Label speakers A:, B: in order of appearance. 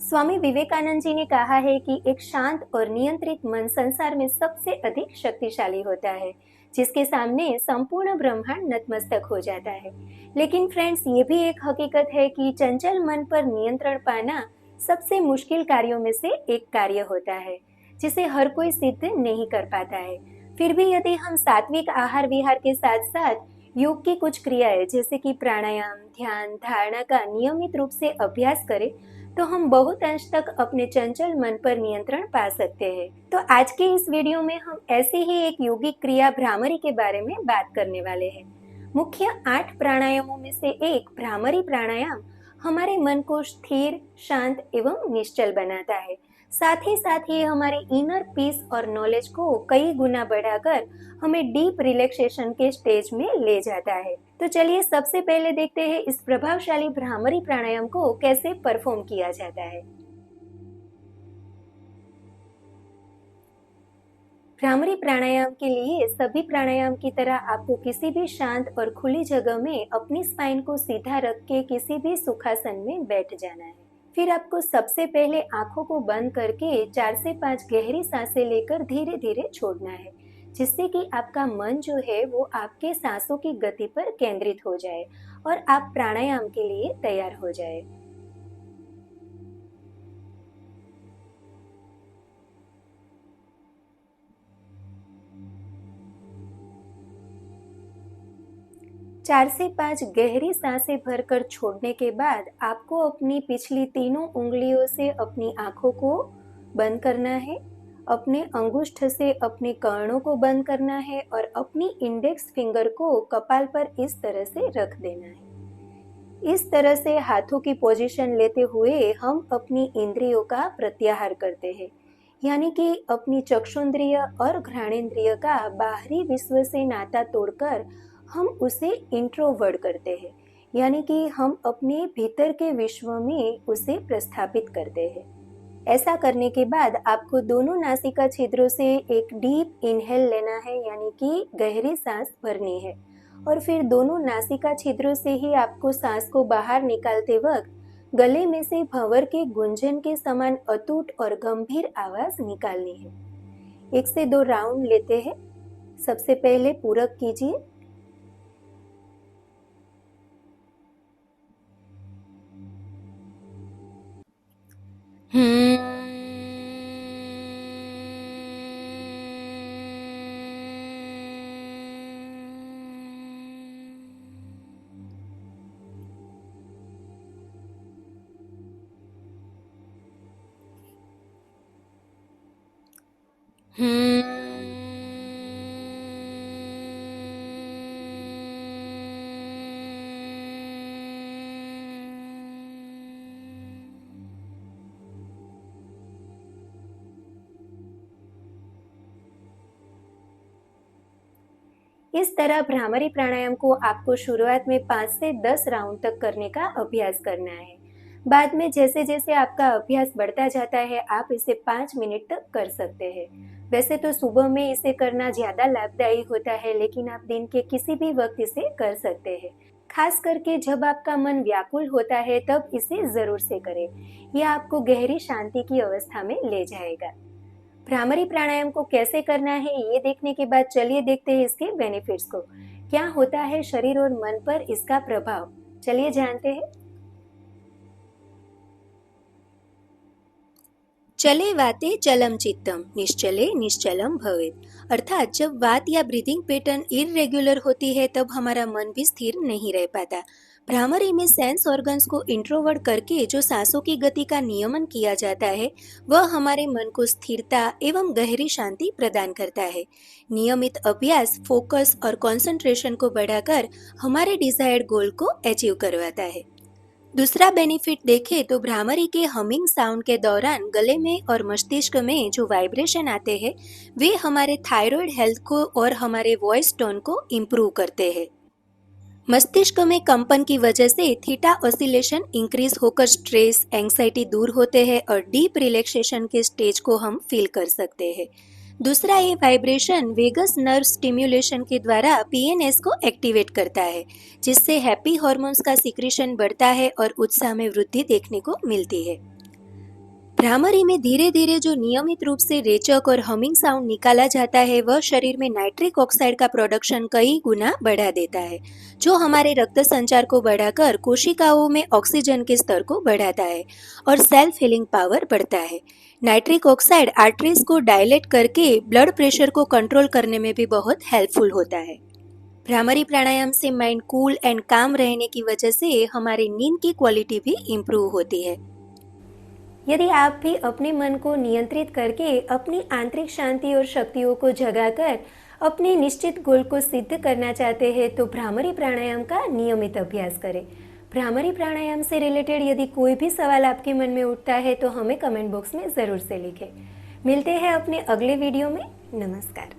A: स्वामी विवेकानंद जी ने कहा है कि एक शांत और नियंत्रित मन संसार में सबसे अधिक शक्तिशाली होता है, जिसके सामने संपूर्ण ब्रह्मांड नतमस्तक हो जाता है। लेकिन फ्रेंड्स, ये भी एक हकीकत है कि चंचल मन पर नियंत्रण पाना सबसे मुश्किल कार्यों में से एक कार्य होता है, जिसे हर कोई सिद्ध नहीं कर पाता है। फिर भी यदि हम सात्विक आहार विहार के साथ साथ योग की कुछ क्रियाएं जैसे कि प्राणायाम, ध्यान, धारणा का नियमित रूप से अभ्यास करें तो हम बहुत अंश तक अपने चंचल मन पर नियंत्रण पा सकते हैं। तो आज के इस वीडियो में हम ऐसी ही एक योगिक क्रिया भ्रामरी के बारे में बात करने वाले हैं। मुख्य 8 प्राणायामों में से एक भ्रामरी प्राणायाम हमारे मन को स्थिर, शांत एवं निश्चल बनाता है। साथ ही हमारे इनर पीस और नॉलेज को कई गुना बढ़ाकर हमें डीप रिलैक्सेशन के स्टेज में ले जाता है। तो चलिए सबसे पहले देखते हैं इस प्रभावशाली भ्रामरी प्राणायाम को कैसे परफॉर्म किया जाता है। भ्रामरी प्राणायाम के लिए सभी प्राणायाम की तरह आपको किसी भी शांत और खुली जगह में अपनी स्पाइन को सीधा रख के किसी भी सुखासन में बैठ जाना है। फिर आपको सबसे पहले आंखों को बंद करके 4 से 5 गहरी सांसें लेकर धीरे धीरे छोड़ना है, जिससे कि आपका मन जो है वो आपके सांसों की गति पर केंद्रित हो जाए और आप प्राणायाम के लिए तैयार हो जाए। चार से 5 गहरी सांसें भरकर छोड़ने के बाद आपको अपनी पिछली तीनों उंगलियों से अपनी आंखों को बंद करना है, अपने अंगुष्ठ से अपने कर्णों को बंद करना है और अपनी इंडेक्स फिंगर को कपाल पर इस तरह से रख देना है। इस तरह से हाथों की पोजीशन लेते हुए हम अपनी इंद्रियों का प्रत्याहार करते हैं, यानी कि अपनी चक्षुंद्रिय और घ्राणेंद्रिय का बाहरी विश्व से नाता तोड़कर हम उसे इंट्रोवर्ट करते हैं, यानी कि हम अपने भीतर के विश्व में उसे प्रस्थापित करते हैं। ऐसा करने के बाद आपको दोनों नासिका छिद्रों से एक डीप इनहेल लेना है, यानी कि गहरी सांस भरनी है, और फिर दोनों नासिका छिद्रों से ही आपको सांस को बाहर निकालते वक्त गले में से भंवर के गुंजन के समान अटूट और गंभीर आवाज निकालनी है। 1 से 2 राउंड लेते हैं। सबसे पहले पूरक कीजिए। इस तरह भ्रामरी प्राणायाम को आपको शुरुआत में 5 से 10 राउंड तक करने का अभ्यास करना है। बाद में जैसे जैसे आपका अभ्यास बढ़ता जाता है आप इसे 5 मिनट तक कर सकते हैं। वैसे तो सुबह में इसे करना ज्यादा लाभदायी होता है, लेकिन आप दिन के किसी भी वक्त इसे कर सकते हैं। खास करके जब आपका मन व्याकुल होता है तब इसे जरूर से करें। यह आपको गहरी शांति की अवस्था में ले जाएगा। भ्रामरी प्राणायाम को कैसे करना है ये देखने के बाद चलिए देखते हैं इसके बेनिफिट्स को। क्या होता है शरीर और मन पर इसका प्रभाव, चलिए जानते हैं। चले वाते चलम चित्तम, निश्चले निश्चलम भवेत्। अर्थात जब वात या ब्रीदिंग पैटर्न इरेगुलर होती है तब हमारा मन भी स्थिर नहीं रह पाता। भ्रामरी में सेंस ऑर्गन्स को इंट्रोवर्ट करके जो सांसों की गति का नियमन किया जाता है वह हमारे मन को स्थिरता एवं गहरी शांति प्रदान करता है। नियमित अभ्यास फोकस और कंसंट्रेशन को बढ़ाकर हमारे डिजायर्ड गोल को अचीव करवाता है। दूसरा बेनिफिट देखें तो भ्रामरी के हमिंग साउंड के दौरान गले में और मस्तिष्क में जो वाइब्रेशन आते हैं वे हमारे थायराइड हेल्थ को और हमारे वॉइस टोन को इम्प्रूव करते हैं। मस्तिष्क में कंपन की वजह से थीटा ऑसिलेशन इंक्रीज होकर स्ट्रेस, एंग्जाइटी दूर होते हैं और डीप रिलैक्सेशन के स्टेज को हम फील कर सकते हैं। दूसरा, ये वाइब्रेशन वेगस नर्व स्टिम्युलेशन के द्वारा पीएनएस को एक्टिवेट करता है, जिससे हैप्पी हार्मोन्स का सिक्रीशन बढ़ता है और उत्साह में वृद्धि देखने को मिलती है। भ्रामरी में धीरे धीरे जो नियमित रूप से रेचक और हमिंग साउंड निकाला जाता है वह शरीर में नाइट्रिक ऑक्साइड का प्रोडक्शन कई गुना बढ़ा देता है, जो हमारे रक्त संचार को बढ़ाकर कोशिकाओं में ऑक्सीजन के स्तर को बढ़ाता है और सेल्फ हीलिंग पावर बढ़ता है। नाइट्रिक ऑक्साइड आर्टरीज को डायलेट करके ब्लड प्रेशर को कंट्रोल करने में भी बहुत हेल्पफुल होता है। भ्रामरी प्राणायाम से माइंड कूल एंड काम रहने की वजह से हमारी नींद की क्वालिटी भी इम्प्रूव होती है। यदि आप भी अपने मन को नियंत्रित करके अपनी आंतरिक शांति और शक्तियों को जगाकर अपने निश्चित गोल को सिद्ध करना चाहते हैं तो भ्रामरी प्राणायाम का नियमित अभ्यास करें। भ्रामरी प्राणायाम से रिलेटेड यदि कोई भी सवाल आपके मन में उठता है तो हमें कमेंट बॉक्स में ज़रूर से लिखें। मिलते हैं अपने अगले वीडियो में। नमस्कार।